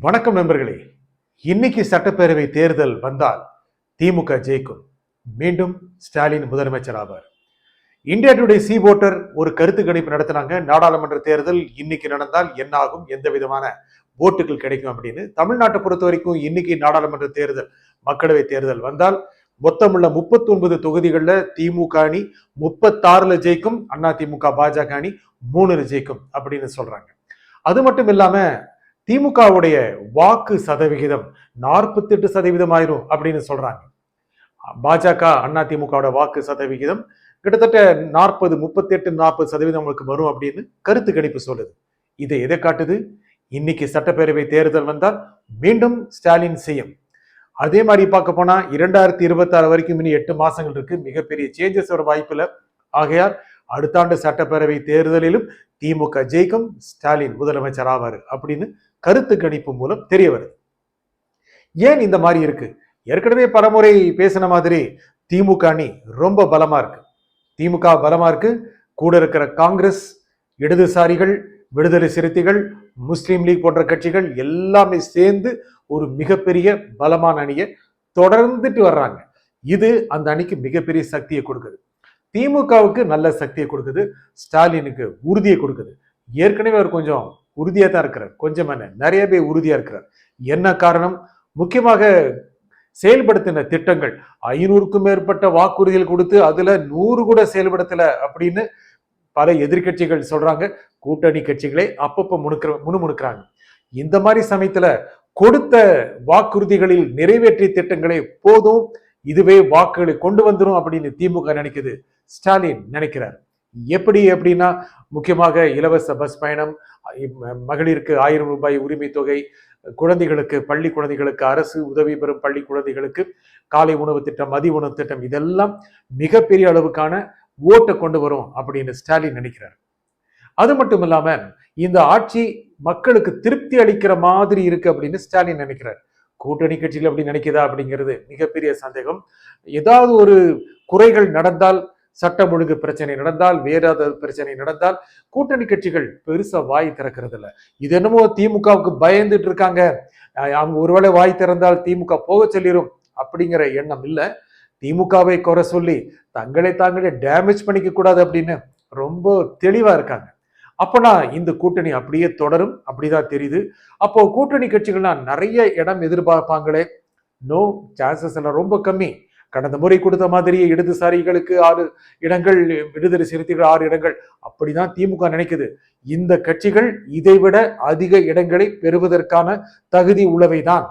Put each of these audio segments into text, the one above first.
வணக்கம் நண்பர்களே. இன்னைக்கு சட்டப்பேரவை தேர்தல் வந்தால் திமுக ஜெயிக்கும். மீண்டும் ஸ்டாலின் முதலமைச்சர் ஆவார். இந்தியா டுடே சி ஓட்டர் ஒரு கருத்து கணிப்பு நடத்தினாங்க. நாடாளுமன்ற தேர்தல் இன்னைக்கு நடந்தால் என்ன ஆகும், எந்த விதமான ஓட்டுகள் கிடைக்கும் அப்படின்னு. தமிழ்நாட்டை பொறுத்த வரைக்கும் இன்னைக்கு நாடாளுமன்ற தேர்தல், மக்களவை தேர்தல் வந்தால் மொத்தமுள்ள 39 தொகுதிகளில் திமுக அணி 36 ஜெயிக்கும், அதிமுக பாஜக அணி 3 ஜெயிக்கும் அப்படின்னு சொல்றாங்க. அது மட்டும் இல்லாம திமுகவுடைய வாக்கு சதவிகிதம் 48% ஆயிரும் அப்படின்னு சொல்றாங்க. பாஜக அதிமுக வாக்கு சதவிகிதம் கிட்டத்தட்ட 38-40% வரும் அப்படின்னு கருத்து கணிப்பு சொல்லுது. இதை எதை காட்டுது? இன்னைக்கு சட்டப்பேரவை தேர்தல் வந்தால் மீண்டும் ஸ்டாலின் செய்யும். அதே மாதிரி பார்க்க போனா 2026 வரைக்கும் இனி 8 மாசங்கள் இருக்கு. மிகப்பெரிய சேஞ்சஸ் வர வாய்ப்புல. ஆகையால் அடுத்த ஆண்டு சட்டப்பேரவை தேர்தலிலும் திமுக ஜெயிக்கும், ஸ்டாலின் முதலமைச்சர் ஆவார் அப்படின்னு கருத்து கணிப்பு மூலம் தெரிய வருது. ஏன் இந்த மாதிரி இருக்கு? ஏற்கனவே பலமுறை பேசின மாதிரி திமுக அணி ரொம்ப பலமா இருக்கு. திமுக பலமா இருக்கு. கூட இருக்கிற காங்கிரஸ், இடதுசாரிகள், விடுதலை சிறுத்தைகள், முஸ்லீம் லீக் போன்ற கட்சிகள் எல்லாமே சேர்ந்து ஒரு மிகப்பெரிய பலமான அணியை தொடர்ந்துட்டு வர்றாங்க. இது அந்த அணிக்கு மிகப்பெரிய சக்தியை கொடுக்குது. திமுகவுக்கு நல்ல சக்தியை கொடுக்குது, ஸ்டாலினுக்கு உறுதியை கொடுக்குது. ஏற்கனவே அவர் கொஞ்சம் உறுதியா தான் இருக்கிறார். கொஞ்சம் நிறைய பேர் உறுதியா இருக்கிறார். என்ன காரணம்? முக்கியமாக செயல்படுத்தின திட்டங்கள் 500க்கும் மேற்பட்ட வாக்குறுதிகள் கொடுத்து அதுல 100 கூட செயல்படுத்தல அப்படின்னு பல எதிர்கட்சிகள் சொல்றாங்க. கூட்டணி கட்சிகளை அப்பப்ப முணுமுணுக்கிறாங்க. இந்த மாதிரி சமயத்துல கொடுத்த வாக்குறுதிகளில் நிறைவேற்றிய திட்டங்களை போதும், இதுவே வாக்குகளை கொண்டு வந்துடும் அப்படின்னு திமுக நினைக்குது, ஸ்டாலின் நினைக்கிறார். எப்படி அப்படின்னா, முக்கியமாக இலவச பஸ் பயணம், மகளிருக்கு 1000 ரூபாய் உரிமை தொகை, குழந்தைகளுக்கு, பள்ளி குழந்தைகளுக்கு, அரசு உதவி பெறும் பள்ளி குழந்தைகளுக்கு காலை உணவு திட்டம், மதிய உணவு திட்டம், இதெல்லாம் மிகப்பெரிய அளவுக்கான ஓட்டை கொண்டு வரும் அப்படின்னு ஸ்டாலின் நினைக்கிறார். அது மட்டும் இல்லாம இந்த ஆட்சி மக்களுக்கு திருப்தி அளிக்கிற மாதிரி இருக்கு அப்படின்னு ஸ்டாலின் நினைக்கிறார். கூட்டணி கட்சிகள் அப்படி நினைக்குதா அப்படிங்கிறது மிகப்பெரிய சந்தேகம். ஏதாவது ஒரு குறைகள் நடந்தால், சட்டம் ஒழுங்கு பிரச்சனை நடந்தால், வேற ஏதாவது பிரச்சனை நடந்தால் கூட்டணி கட்சிகள் பெருசா வாய் திறக்கிறது இல்லை. இது என்னமோ திமுகவுக்கு பயந்துட்டு இருக்காங்க, அவங்க ஒருவேளை வாய் திறந்தால் திமுக போக சொல்லிடும் அப்படிங்கிற எண்ணம் இல்லை. திமுகவை குறை சொல்லி தாங்களே டேமேஜ் பண்ணிக்க கூடாது அப்படின்னு ரொம்ப தெளிவா இருக்காங்க. அப்பனா இந்த கூட்டணி அப்படியே தொடரும் அப்படிதான் தெரியுது. அப்போ கூட்டணி கட்சிகள்லாம் நிறைய இடம் எதிர்பார்ப்பாங்களே, நோ, சான்சஸ் எல்லாம் ரொம்ப கம்மி. கடந்த முறை கொடுத்த மாதிரியே இடதுசாரிகளுக்கு 6 இடங்கள், விடுதலை சிறுத்தைகள் 6 இடங்கள், அப்படிதான் திமுக நினைக்குது. இந்த கட்சிகள் இதைவிட அதிக இடங்களை பெறுவதற்கான தகுதி உள்ளவைதான்,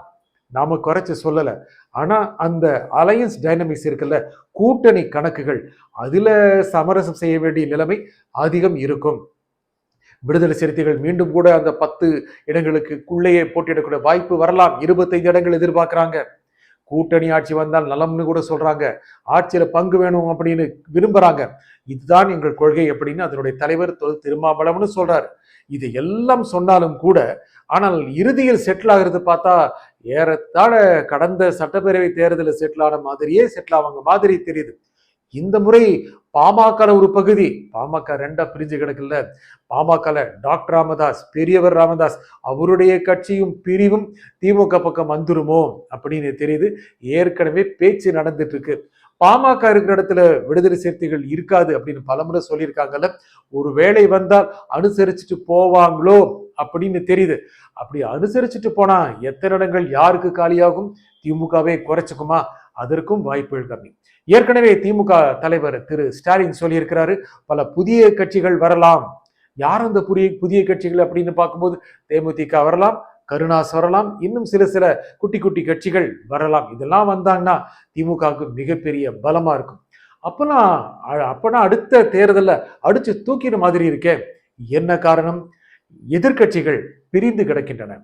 நாம குறைச்சு சொல்லல. ஆனா அந்த அலையன்ஸ் டைனமிக்ஸ் இருக்குல்ல, கூட்டணி கணக்குகள், அதுல சமரசம் செய்ய வேண்டிய நிலைமை அதிகம் இருக்கும். விடுதலை சிறுத்தைகள் மீண்டும் கூட அந்த 10 இடங்களுக்குள்ளேயே போட்டியிடக்கூடிய வாய்ப்பு வரலாம். 25 இடங்கள் எதிர்பார்க்கிறாங்க. கூட்டணி ஆட்சி வந்தால் நலம்னு கூட சொல்றாங்க. ஆட்சியில பங்கு வேணும் அப்படின்னு விரும்புறாங்க. இதுதான் எங்கள் கொள்கை அப்படின்னு அதனுடைய தலைவர் திருமாவளவன் சொல்றாரு. இது எல்லாம் சொன்னாலும் கூட, ஆனால் இறுதியில் செட்டில் ஆகிறது பார்த்தா ஏறத்தாழ கடந்த சட்டப்பேரவை தேர்தலில் செட்டில் ஆன மாதிரியே செட்டில் ஆவாங்க மாதிரி தெரியுது. இந்த முறை பாமக ஒரு பகுதி, பாமக 2 பிரிஞ்சு கிடக்குல்ல, பாமக டாக்டர் ராமதாஸ், பெரியவர் ராமதாஸ், அவருடைய கட்சியும் பிரிவும் திமுக பக்கம் வந்துருமோ அப்படின்னு தெரியுது. ஏற்கனவே பேச்சு நடந்துட்டு இருக்கு. பாமக இருக்கிற இடத்துல விடுதலை சிறுத்தைகள் இருக்காது அப்படின்னு பலமுறை சொல்லியிருக்காங்கல்ல, ஒரு வேளை வந்தால் அனுசரிச்சுட்டு போவாங்களோ அப்படின்னு தெரியுது. அப்படி அனுசரிச்சுட்டு போனா எத்தனை இடங்கள் யாருக்கு காலியாகும்? திமுகவே குறைச்சுக்குமா? அதற்கும் வாய்ப்புகள் கம்மி. ஏற்கனவே திமுக தலைவர் திரு ஸ்டாலின் சொல்லியிருக்கிறாரு, பல புதிய கட்சிகள் வரலாம். யார் அந்த புதிய கட்சிகள் அப்படின்னு பார்க்கும்போது தேமுதிக வரலாம், கருணாஸ் வரலாம், இன்னும் சில குட்டி குட்டி கட்சிகள் வரலாம். இதெல்லாம் வந்தாங்கன்னா திமுகவுக்கு மிகப்பெரிய பலமா இருக்கும். அப்பனா அடுத்த தேர்தலில் அடிச்சு தூக்கிற மாதிரி இருக்கே. என்ன காரணம்? எதிர்கட்சிகள் பிரிந்து கிடக்கின்றன.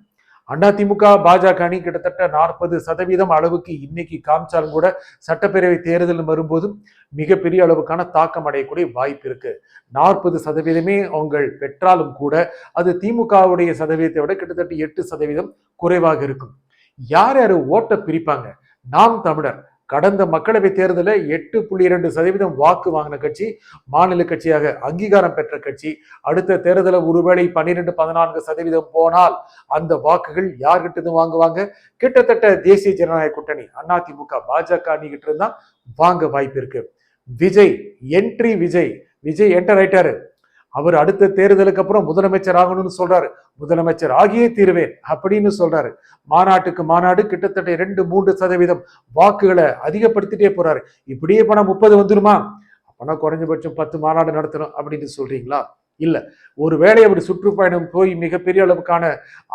அதிமுக பாஜக அணி கிட்டத்தட்ட 40% அளவுக்கு இன்னைக்கு காமிச்சாலும் கூட சட்டப்பேரவை தேர்தல் வரும்போதும் மிகப்பெரிய அளவுக்கான தாக்கம் அடையக்கூடிய வாய்ப்பு இருக்கு. 40% அவங்க பெற்றாலும் கூட அது திமுகவுடைய சதவீதத்தை விட கிட்டத்தட்ட 8% குறைவாக இருக்கும். யார் யாரு ஓட்ட பிரிப்பாங்க? நாம் தமிழர் கடந்த மக்களவை தேர்தலில் 8.2% வாக்கு வாங்கின கட்சி, மாநில கட்சியாக அங்கீகாரம் பெற்ற கட்சி. அடுத்த தேர்தலில் ஒருவேளை 12-14% போனால் அந்த வாக்குகள் யார்கிட்ட வாங்குவாங்க? கிட்டத்தட்ட தேசிய ஜனநாயக கூட்டணி அதிமுக பாஜக அணிகிட்டு இருந்தா வாங்க வாய்ப்பு இருக்கு. விஜய் விஜய் என்டர் ஆயிட்டாரு. அவர் அடுத்த தேர்தலுக்கு அப்புறம் முதலமைச்சர் ஆகணும்னு சொல்றாரு. முதலமைச்சர் ஆகியே தீருவேன் அப்படின்னு சொல்றாரு. மாநாட்டுக்கு மாநாடு கிட்டத்தட்ட 2-3% வாக்குகளை அதிகப்படுத்திட்டே போறாரு. இப்படியே போனா 30 வந்துருமா? அப்பனா குறைஞ்சபட்சம் 10 மாநாடு நடத்தணும் அப்படின்னு சொல்றீங்களா? இல்ல. ஒருவேளை அவர் சுற்றுப்பயணம் போய் மிகப்பெரிய அளவுக்கான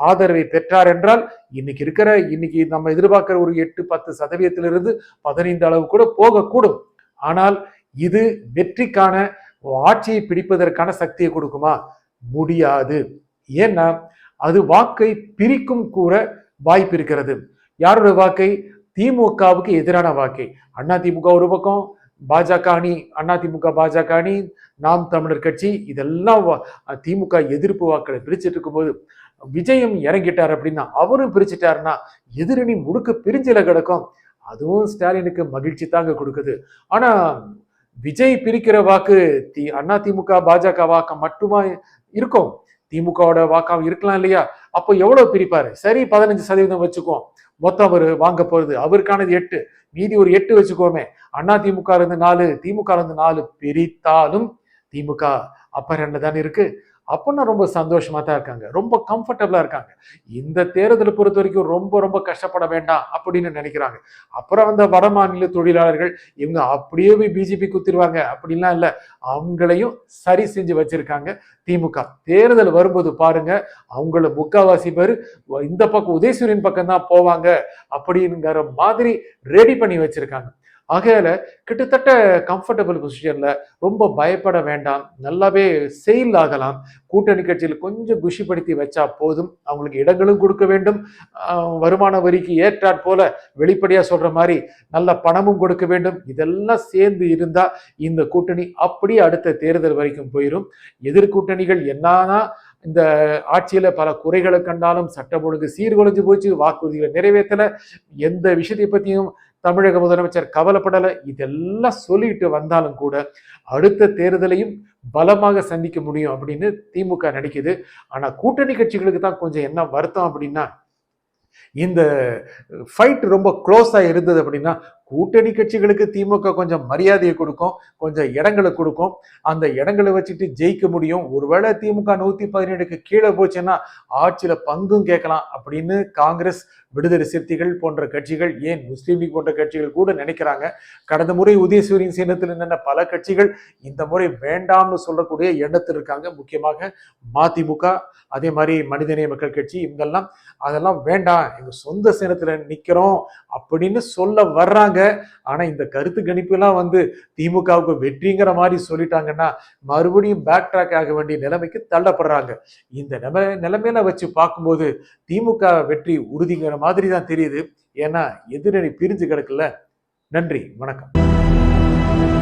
ஆதரவை பெற்றார் என்றால் இன்னைக்கு நம்ம எதிர்பார்க்கிற ஒரு 8-10% 15 அளவு கூட போகக்கூடும். ஆனால் இது வெற்றிக்கான ஆட்சியை பிடிப்பதற்கான சக்தியை கொடுக்குமா? முடியாது. ஏன்னா அது வாக்கை பிரிக்கும் கூற வாய்ப்பு இருக்கிறது. யாரோட வாக்கை? திமுகவுக்கு எதிரான வாக்கை. அதிமுக ஒரு பக்கம், பாஜக அணி, அதிமுக பாஜக அணி, நாம் தமிழர் கட்சி, இதெல்லாம் திமுக எதிர்ப்பு வாக்களை பிரிச்சுட்டு இருக்கும்போது விஜயம் இறங்கிட்டார் அப்படின்னா, அவரும் பிரிச்சுட்டாருன்னா எதிரணி முழுக்க பிரிஞ்சில கிடக்கும். அதுவும் ஸ்டாலினுக்கு மகிழ்ச்சி தாங்க கொடுக்குது. ஆனா விஜய் பிரிக்கிற வாக்கு அதிமுக பாஜக வாக்கு மட்டுமா இருக்கும்? திமுகவோட வாக்காக இருக்கலாம் இல்லையா? அப்போ எவ்வளவு பிரிப்பாரு? சரி, 15% வச்சுக்குவோம். மொத்தம் அவர் வாங்க போறது அவருக்கானது 8, மீதி ஒரு 8 வச்சுக்கோமே. அதிமுக இருந்து 4, திமுக இருந்து 4 பிரித்தாலும் திமுக அப்பர் ஹேண்ட்ல தானே இருக்கு. அப்படின்னா ரொம்ப சந்தோஷமா தான் இருக்காங்க, ரொம்ப கம்ஃபர்டபுளா இருக்காங்க. இந்த தேர்தலை பொறுத்த வரைக்கும் ரொம்ப ரொம்ப கஷ்டப்பட வேண்டாம் அப்படின்னு நினைக்கிறாங்க. அப்புறம் அந்த வட மாநில தொழிலாளர்கள் இவங்க அப்படியே போய் பிஜேபி குத்திடுவாங்க அப்படின்லாம் இல்லை, அவங்களையும் சரி செஞ்சு வச்சிருக்காங்க திமுக. தேர்தல் வரும்போது பாருங்க, அவங்கள முக்காவாசி பேர் இந்த பக்கம் உதயசூரியன் பக்கம் தான் போவாங்க அப்படிங்கிற மாதிரி ரெடி பண்ணி வச்சிருக்காங்க. ஆகையால கிட்டத்தட்ட கம்ஃபர்டபுள் பொசிஷன்ல, ரொம்ப பயப்பட வேண்டாம், நல்லாவே செயல் ஆகலாம். கூட்டணி கட்சியில் கொஞ்சம் குஷிப்படுத்தி வச்சா போதும். அவங்களுக்கு இடங்களும் கொடுக்க வேண்டும், வருமான வரிக்கு ஏற்றாற் போல வெளிப்படையா சொல்ற மாதிரி நல்ல பணமும் கொடுக்க வேண்டும். இதெல்லாம் சேர்ந்து இருந்தா இந்த கூட்டணி அப்படியே அடுத்த தேர்தல் வரைக்கும் போயிடும். எதிர்கூட்டணிகள் என்னன்னா இந்த ஆட்சியில பல குறைகளை கண்டாலும், சட்டம் ஒழுங்கு சீர்குலைஞ்சு போச்சு, வாக்குறுதிகளை நிறைவேற்றல, எந்த விஷயத்தை பத்தியும் தமிழக முதலமைச்சர் கவலைப்படலை, இதெல்லாம் சொல்லிட்டு வந்தாலும் கூட அடுத்த தேர்தலையும் பலமாக சந்திக்க முடியும் அப்படின்னு திமுக நடிக்குது. ஆனா கூட்டணி கட்சிகளுக்கு தான் கொஞ்சம் என்ன வருத்தம் அப்படின்னா, இந்த ஃபைட் ரொம்ப க்ளோஸா இருந்தது அப்படின்னா கூட்டணி கட்சிகளுக்கு திமுக கொஞ்சம் மரியாதையை கொடுக்கும், கொஞ்சம் இடங்களை கொடுக்கும், அந்த இடங்களை வச்சுட்டு ஜெயிக்க முடியும். ஒருவேளை திமுக 117க்கு கீழே போச்சுன்னா ஆட்சியில பங்கும் கேட்கலாம் அப்படின்னு காங்கிரஸ், விடுதலை சிறுத்தைகள் போன்ற கட்சிகள், ஏன் முஸ்லீம் லீக் போன்ற கட்சிகள் கூட நினைக்கிறாங்க. கடந்த முறை உதயசூரியன் சின்னத்தில் நின்ற பல கட்சிகள் இந்த முறை வேண்டாம்னு சொல்லக்கூடிய எண்ணத்தில் இருக்காங்க. முக்கியமாக மதிமுக, அதே மாதிரி மனிதநேய மக்கள் கட்சி, இவங்கெல்லாம் அதெல்லாம் வேண்டாம், எங்க சொந்த சின்னத்துல நிக்கிறோம் அப்படின்னு சொல்ல வர்றாங்க. ஆனா இந்த கருத்து கணிப்பு எல்லாம் திமுகவுக்கு வெற்றிங்கிற மாதிரி சொல்லிட்டாங்கன்னா மறுபடியும் பேக் ட்ராக் ஆக வேண்டிய நிலைமைக்கு தள்ளப்படுறாங்க. இந்த நிலைமையில வச்சு பார்க்கும்போது திமுக வெற்றி உறுதிங்கிற மாதிரி தான் தெரியுது. ஏன்னா எதிரணி பிரிஞ்சு கிடக்குல்ல. நன்றி, வணக்கம்.